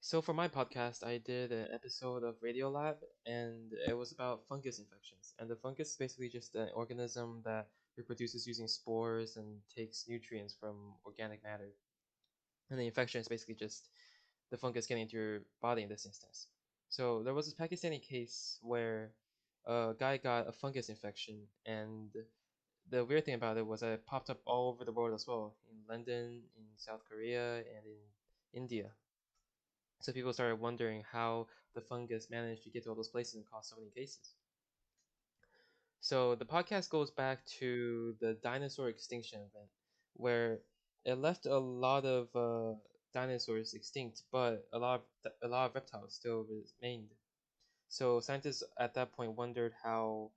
So for my podcast, I did an episode of Radiolab, and it was about fungus infections. And the fungus is basically just an organism that reproduces using spores and takes nutrients from organic matter. And the infection is basically just the fungus getting into your body in this instance. So there was this Pakistani case where a guy got a fungus infection, and the weird thing about it was that it popped up all over the world as well, in London, in South Korea, and in India. So people started wondering how the fungus managed to get to all those places and cause so many cases. So the podcast goes back to the dinosaur extinction event, where it left a lot of dinosaurs extinct, but a lot of reptiles still remained. So scientists at that point wondered how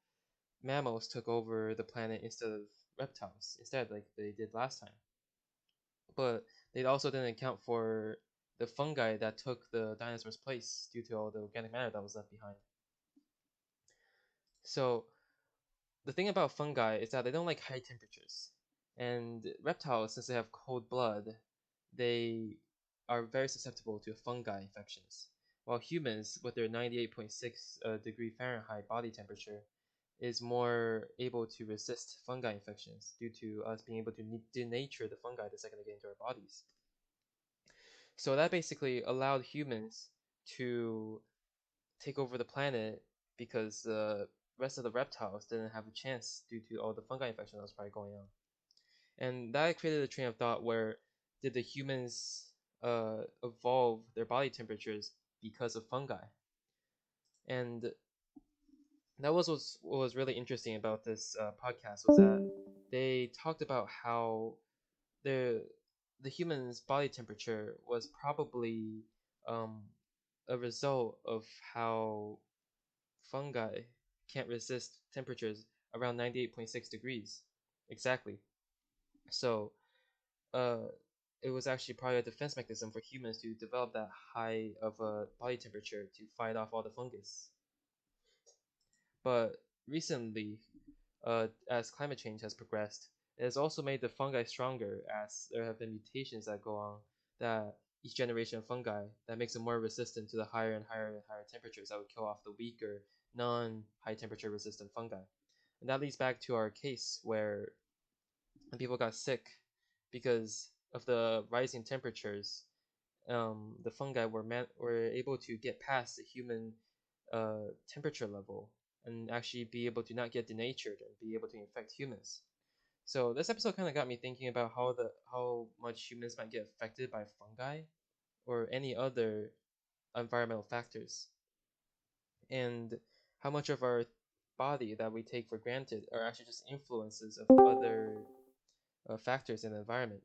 mammals took over the planet instead of reptiles, instead like they did last time. But they also didn't account for the fungi that took the dinosaurs' place due to all the organic matter that was left behind. So the thing about fungi is that they don't like high temperatures. And reptiles, since they have cold blood, they are very susceptible to fungi infections. While humans, with their 98.6 degree Fahrenheit body temperature, is more able to resist fungi infections due to us being able to denature the fungi the second they get into our bodies. So that basically allowed humans to take over the planet because the rest of the reptiles didn't have a chance due to all the fungi infection that was probably going on. And that created a train of thought where did the humans evolve their body temperatures because of fungi? And that was what was really interesting about this podcast was that they talked about how the the human's body temperature was probably um, a result of how fungi can't resist temperatures around 98.6 degrees exactly. So uh, it was actually probably a defense mechanism for humans to develop that high of a body temperature to fight off all the fungus. But recently, as climate change has progressed, it has also made the fungi stronger as there have been mutations that go on that each generation of fungi that makes them more resistant to the higher and higher and higher temperatures that would kill off the weaker, non-high temperature resistant fungi. And that leads back to our case where people got sick because of the rising temperatures. The fungi were able to get past the human temperature level and actually be able to not get denatured and be able to infect humans. So this episode kind of got me thinking about how much humans might get affected by fungi or any other environmental factors, and how much of our body that we take for granted are actually just influences of other factors in the environment.